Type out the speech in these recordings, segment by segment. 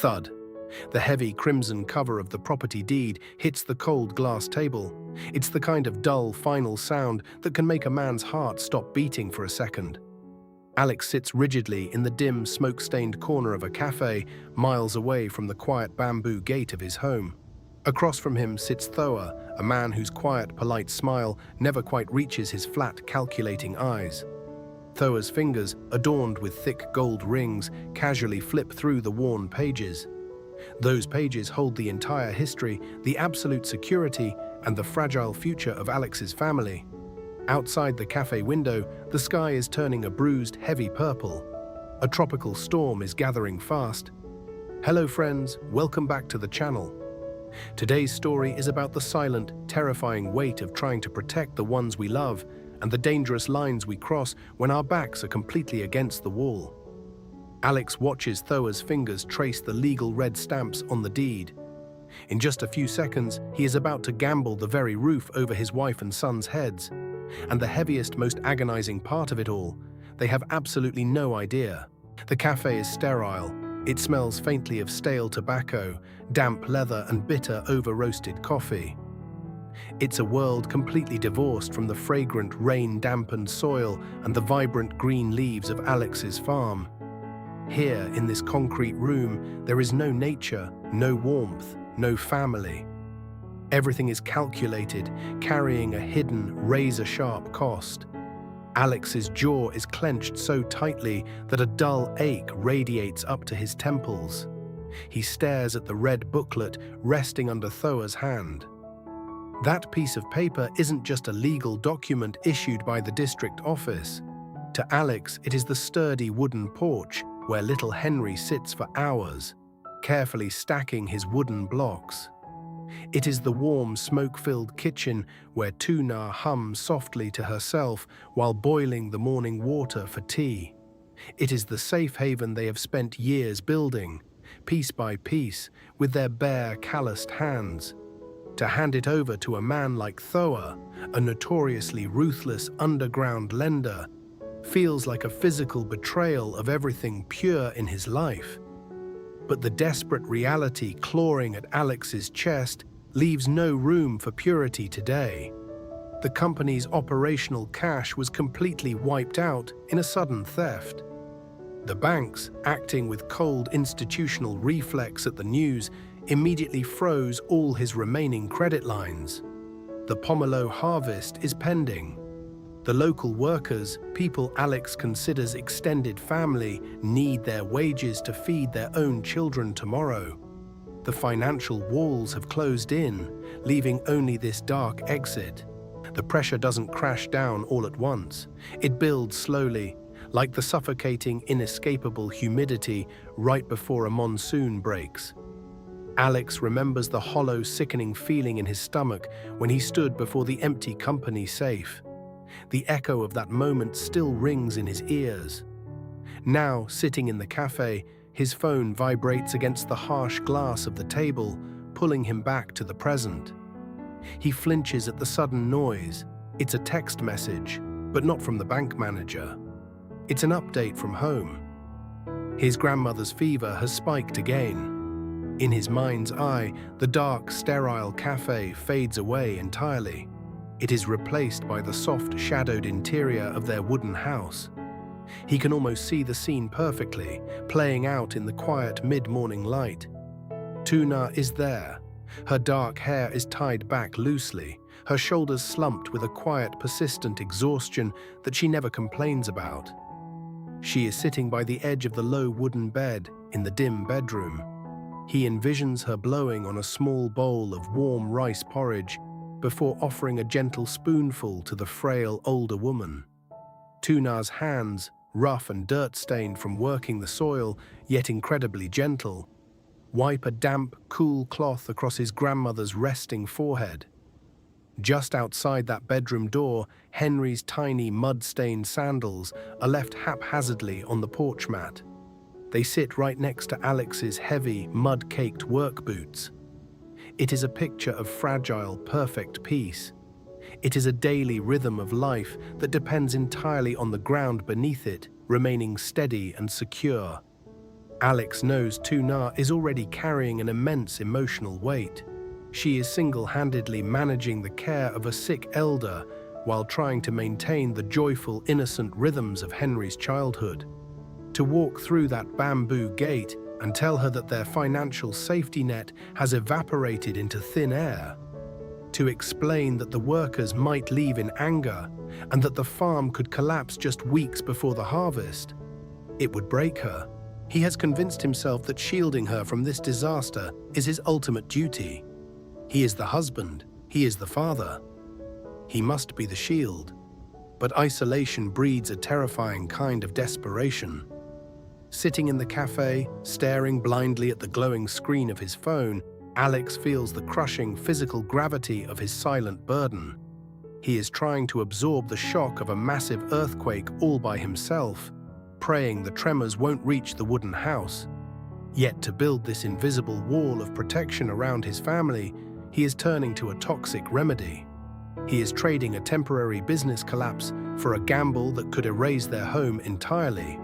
Thud. The heavy crimson cover of the property deed hits the cold glass table. It's the kind of dull, final sound that can make a man's heart stop beating for a second. Alex sits rigidly in the dim, smoke-stained corner of a cafe, miles away from the quiet bamboo gate of his home. Across from him sits Thoa, a man whose quiet, polite smile never quite reaches his flat, calculating eyes. Thoa's fingers, adorned with thick gold rings, casually flip through the worn pages. Those pages hold the entire history, the absolute security, and the fragile future of Alex's family. Outside the cafe window, the sky is turning a bruised, heavy purple. A tropical storm is gathering fast. Hello friends, welcome back to the channel. Today's story is about the silent, terrifying weight of trying to protect the ones we love and the dangerous lines we cross when our backs are completely against the wall. Alex watches Thoa's fingers trace the legal red stamps on the deed. In just a few seconds, he is about to gamble the very roof over his wife and son's heads. And the heaviest, most agonizing part of it all, they have absolutely no idea. The cafe is sterile. It smells faintly of stale tobacco, damp leather, and bitter, over-roasted coffee. It's a world completely divorced from the fragrant, rain-dampened soil and the vibrant green leaves of Alex's farm. Here, in this concrete room, there is no nature, no warmth, no family. Everything is calculated, carrying a hidden, razor-sharp cost. Alex's jaw is clenched so tightly that a dull ache radiates up to his temples. He stares at the red booklet resting under Thoa's hand. That piece of paper isn't just a legal document issued by the district office. To Alex, it is the sturdy wooden porch where little Henry sits for hours, carefully stacking his wooden blocks. It is the warm, smoke-filled kitchen where Tu Na hums softly to herself while boiling the morning water for tea. It is the safe haven they have spent years building, piece by piece, with their bare, calloused hands. To hand it over to a man like Thoa, a notoriously ruthless underground lender, feels like a physical betrayal of everything pure in his life. But the desperate reality clawing at Alex's chest leaves no room for purity today. The company's operational cash was completely wiped out in a sudden theft. The banks, acting with cold institutional reflex at the news, immediately froze all his remaining credit lines. The pomelo harvest is pending. The local workers, people Alex considers extended family, need their wages to feed their own children tomorrow. The financial walls have closed in, leaving only this dark exit. The pressure doesn't crash down all at once. It builds slowly, like the suffocating, inescapable humidity right before a monsoon breaks. Alex remembers the hollow, sickening feeling in his stomach when he stood before the empty company safe. The echo of that moment still rings in his ears. Now, sitting in the cafe, his phone vibrates against the harsh glass of the table, pulling him back to the present. He flinches at the sudden noise. It's a text message, but not from the bank manager. It's an update from home. His grandmother's fever has spiked again. In his mind's eye, the dark, sterile cafe fades away entirely. It is replaced by the soft, shadowed interior of their wooden house. He can almost see the scene perfectly, playing out in the quiet mid-morning light. Tu Na is there. Her dark hair is tied back loosely, her shoulders slumped with a quiet, persistent exhaustion that she never complains about. She is sitting by the edge of the low wooden bed in the dim bedroom. He envisions her blowing on a small bowl of warm rice porridge before offering a gentle spoonful to the frail older woman. Tu Na's hands, rough and dirt-stained from working the soil, yet incredibly gentle, wipe a damp, cool cloth across his grandmother's resting forehead. Just outside that bedroom door, Henry's tiny mud-stained sandals are left haphazardly on the porch mat. They sit right next to Alex's heavy, mud-caked work boots. It is a picture of fragile, perfect peace. It is a daily rhythm of life that depends entirely on the ground beneath it remaining steady and secure. Alex knows Tu Na is already carrying an immense emotional weight. She is single-handedly managing the care of a sick elder while trying to maintain the joyful, innocent rhythms of Henry's childhood. To walk through that bamboo gate and tell her that their financial safety net has evaporated into thin air. To explain that the workers might leave in anger and that the farm could collapse just weeks before the harvest. It would break her. He has convinced himself that shielding her from this disaster is his ultimate duty. He is the husband. He is the father. He must be the shield. But isolation breeds a terrifying kind of desperation. Sitting in the cafe, staring blindly at the glowing screen of his phone, Alex feels the crushing physical gravity of his silent burden. He is trying to absorb the shock of a massive earthquake all by himself, praying the tremors won't reach the wooden house. Yet to build this invisible wall of protection around his family, he is turning to a toxic remedy. He is trading a temporary business collapse for a gamble that could erase their home entirely.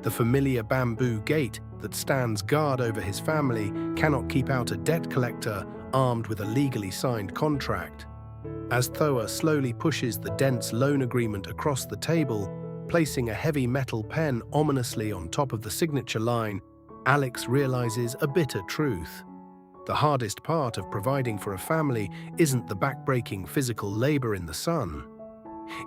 The familiar bamboo gate that stands guard over his family cannot keep out a debt collector armed with a legally signed contract. As Thoa slowly pushes the dense loan agreement across the table, placing a heavy metal pen ominously on top of the signature line, Alex realizes a bitter truth. The hardest part of providing for a family isn't the backbreaking physical labor in the sun.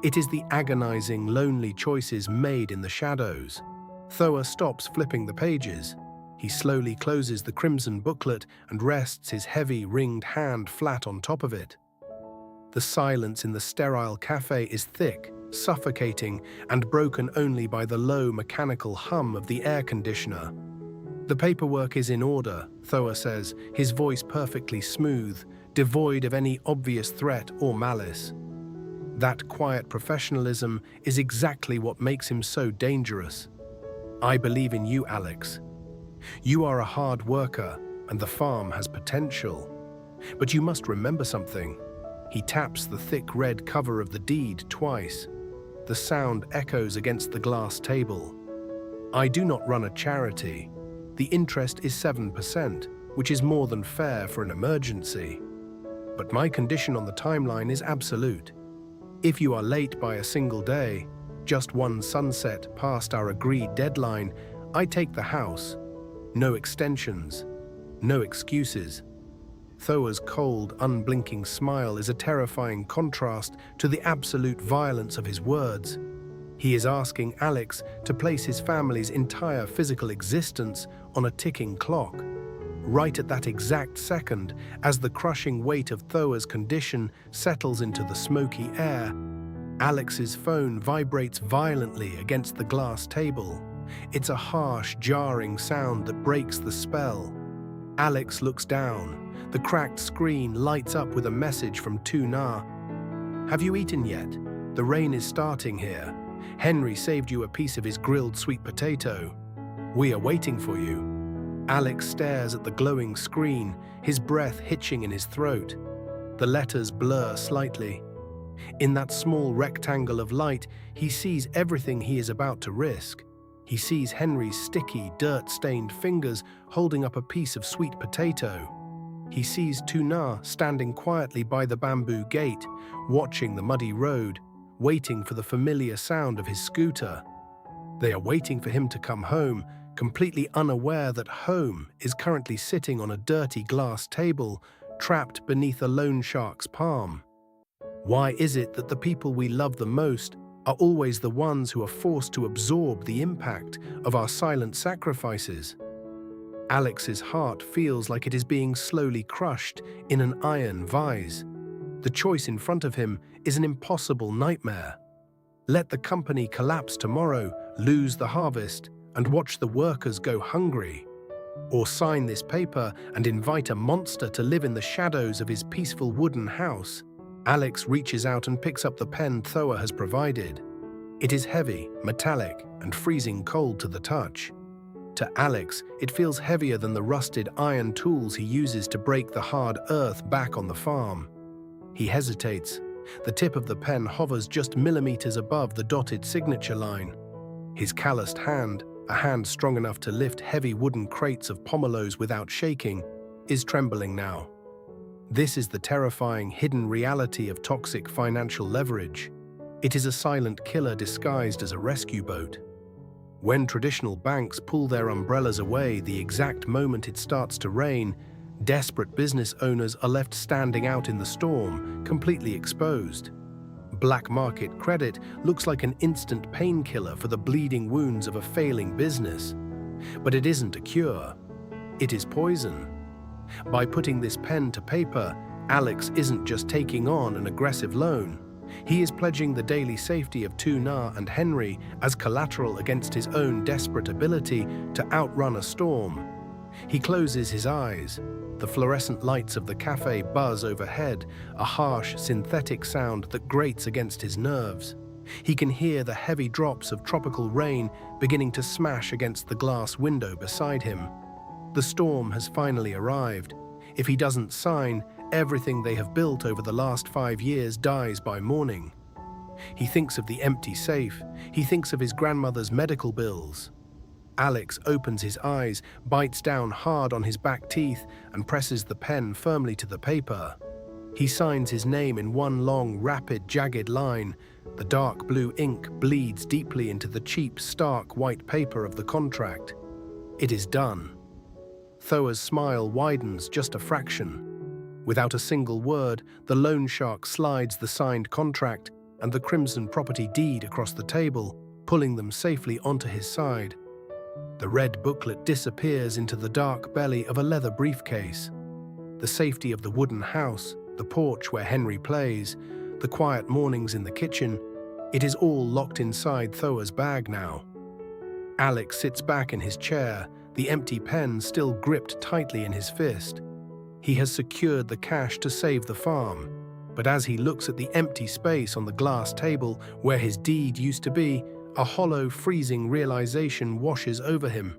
It is the agonizing, lonely choices made in the shadows. Thoa stops flipping the pages. He slowly closes the crimson booklet and rests his heavy, ringed hand flat on top of it. The silence in the sterile cafe is thick, suffocating, and broken only by the low mechanical hum of the air conditioner. The paperwork is in order, Thoa says, his voice perfectly smooth, devoid of any obvious threat or malice. That quiet professionalism is exactly what makes him so dangerous. I believe in you, Alex. You are a hard worker, and the farm has potential. But you must remember something. He taps the thick red cover of the deed twice. The sound echoes against the glass table. I do not run a charity. The interest is 7%, which is more than fair for an emergency. But my condition on the timeline is absolute. If you are late by a single day, just one sunset past our agreed deadline, I take the house. No extensions, no excuses. Thoa's cold, unblinking smile is a terrifying contrast to the absolute violence of his words. He is asking Alex to place his family's entire physical existence on a ticking clock. Right at that exact second, as the crushing weight of Thoa's condition settles into the smoky air, Alex's phone vibrates violently against the glass table. It's a harsh, jarring sound that breaks the spell. Alex looks down. The cracked screen lights up with a message from Tu Na. Have you eaten yet? The rain is starting here. Henry saved you a piece of his grilled sweet potato. We are waiting for you. Alex stares at the glowing screen, his breath hitching in his throat. The letters blur slightly. In that small rectangle of light, he sees everything he is about to risk. He sees Henry's sticky, dirt-stained fingers holding up a piece of sweet potato. He sees Tu Na standing quietly by the bamboo gate, watching the muddy road, waiting for the familiar sound of his scooter. They are waiting for him to come home, completely unaware that home is currently sitting on a dirty glass table, trapped beneath a loan shark's palm. Why is it that the people we love the most are always the ones who are forced to absorb the impact of our silent sacrifices? Alex's heart feels like it is being slowly crushed in an iron vise. The choice in front of him is an impossible nightmare. Let the company collapse tomorrow, lose the harvest, and watch the workers go hungry. Or sign this paper and invite a monster to live in the shadows of his peaceful wooden house. Alex reaches out and picks up the pen Thoa has provided. It is heavy, metallic, and freezing cold to the touch. To Alex, it feels heavier than the rusted iron tools he uses to break the hard earth back on the farm. He hesitates. The tip of the pen hovers just millimeters above the dotted signature line. His calloused hand, a hand strong enough to lift heavy wooden crates of pomelos without shaking, is trembling now. This is the terrifying hidden reality of toxic financial leverage. It is a silent killer disguised as a rescue boat. When traditional banks pull their umbrellas away the exact moment it starts to rain, desperate business owners are left standing out in the storm, completely exposed. Black market credit looks like an instant painkiller for the bleeding wounds of a failing business. But it isn't a cure. It is poison. By putting this pen to paper, Alex isn't just taking on an aggressive loan. He is pledging the daily safety of Tu Na and Henry as collateral against his own desperate ability to outrun a storm. He closes his eyes. The fluorescent lights of the cafe buzz overhead, a harsh, synthetic sound that grates against his nerves. He can hear the heavy drops of tropical rain beginning to smash against the glass window beside him. The storm has finally arrived. If he doesn't sign, everything they have built over the last 5 years dies by morning. He thinks of the empty safe. He thinks of his grandmother's medical bills. Alex opens his eyes, bites down hard on his back teeth, and presses the pen firmly to the paper. He signs his name in one long, rapid, jagged line. The dark blue ink bleeds deeply into the cheap, stark white paper of the contract. It is done. Thoa's smile widens just a fraction. Without a single word, the loan shark slides the signed contract and the crimson property deed across the table, pulling them safely onto his side. The red booklet disappears into the dark belly of a leather briefcase. The safety of the wooden house, the porch where Henry plays, the quiet mornings in the kitchen, it is all locked inside Thoa's bag now. Alex sits back in his chair, the empty pen still gripped tightly in his fist. He has secured the cash to save the farm, but as he looks at the empty space on the glass table where his deed used to be, a hollow, freezing realization washes over him.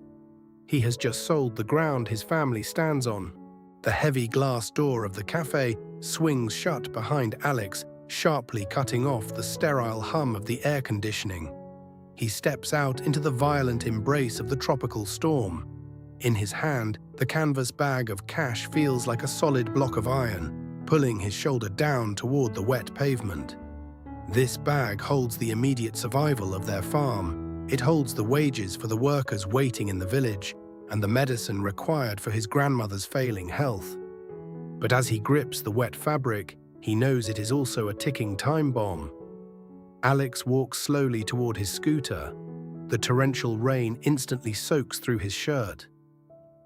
He has just sold the ground his family stands on. The heavy glass door of the cafe swings shut behind Alex, sharply cutting off the sterile hum of the air conditioning. He steps out into the violent embrace of the tropical storm. In his hand, the canvas bag of cash feels like a solid block of iron, pulling his shoulder down toward the wet pavement. This bag holds the immediate survival of their farm. It holds the wages for the workers waiting in the village and the medicine required for his grandmother's failing health. But as he grips the wet fabric, he knows it is also a ticking time bomb. Alex walks slowly toward his scooter. The torrential rain instantly soaks through his shirt.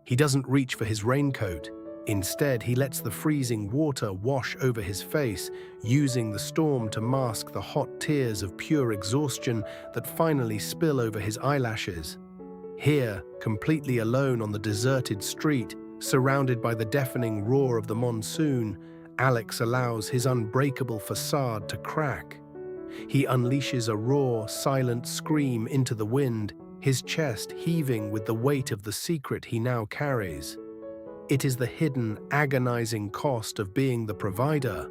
He doesn't reach for his raincoat. Instead, he lets the freezing water wash over his face, using the storm to mask the hot tears of pure exhaustion that finally spill over his eyelashes. Here, completely alone on the deserted street, surrounded by the deafening roar of the monsoon, Alex allows his unbreakable facade to crack. He unleashes a raw, silent scream into the wind, his chest heaving with the weight of the secret he now carries. It is the hidden, agonizing cost of being the provider.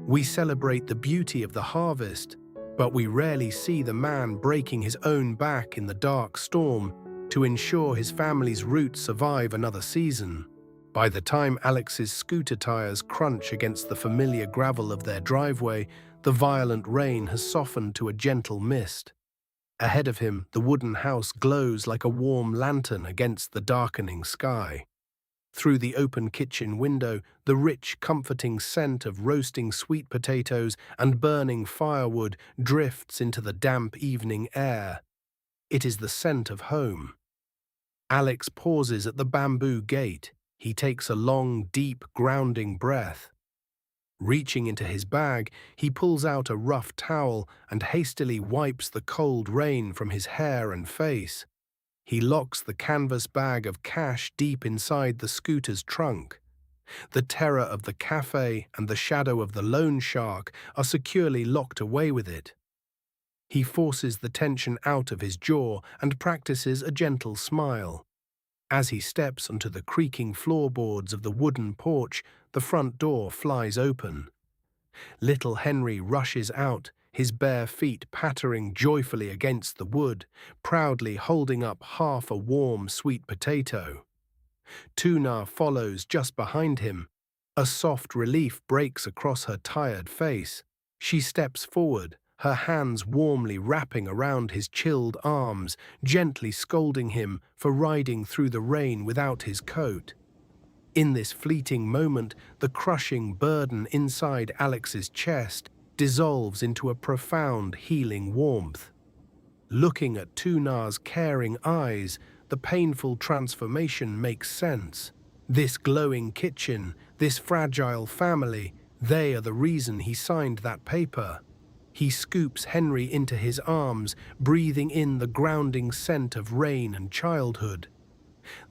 We celebrate the beauty of the harvest, but we rarely see the man breaking his own back in the dark storm to ensure his family's roots survive another season. By the time Alex's scooter tires crunch against the familiar gravel of their driveway, the violent rain has softened to a gentle mist. Ahead of him, the wooden house glows like a warm lantern against the darkening sky. Through the open kitchen window, the rich, comforting scent of roasting sweet potatoes and burning firewood drifts into the damp evening air. It is the scent of home. Alex pauses at the bamboo gate. He takes a long, deep, grounding breath. Reaching into his bag, he pulls out a rough towel and hastily wipes the cold rain from his hair and face. He locks the canvas bag of cash deep inside the scooter's trunk. The terror of the cafe and the shadow of the loan shark are securely locked away with it. He forces the tension out of his jaw and practices a gentle smile. As he steps onto the creaking floorboards of the wooden porch, the front door flies open. Little Henry rushes out, his bare feet pattering joyfully against the wood, proudly holding up half a warm sweet potato. Tu Na follows just behind him. A soft relief breaks across her tired face. She steps forward, her hands warmly wrapping around his chilled arms, gently scolding him for riding through the rain without his coat. In this fleeting moment, the crushing burden inside Alex's chest dissolves into a profound healing warmth. Looking at Tu Na's caring eyes, the painful transformation makes sense. This glowing kitchen, this fragile family, they are the reason he signed that paper. He scoops Henry into his arms, breathing in the grounding scent of rain and childhood.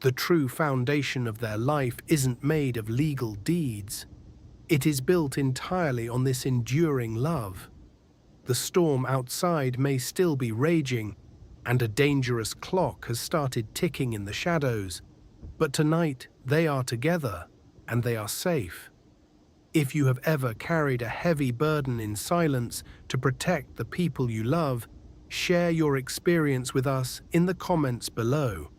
The true foundation of their life isn't made of legal deeds. It is built entirely on this enduring love. The storm outside may still be raging, and a dangerous clock has started ticking in the shadows, but tonight they are together, and they are safe. If you have ever carried a heavy burden in silence to protect the people you love, share your experience with us in the comments below.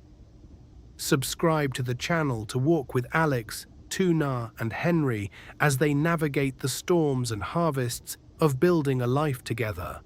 Subscribe to the channel to walk with Alex, Tu Na, and Henry as they navigate the storms and harvests of building a life together.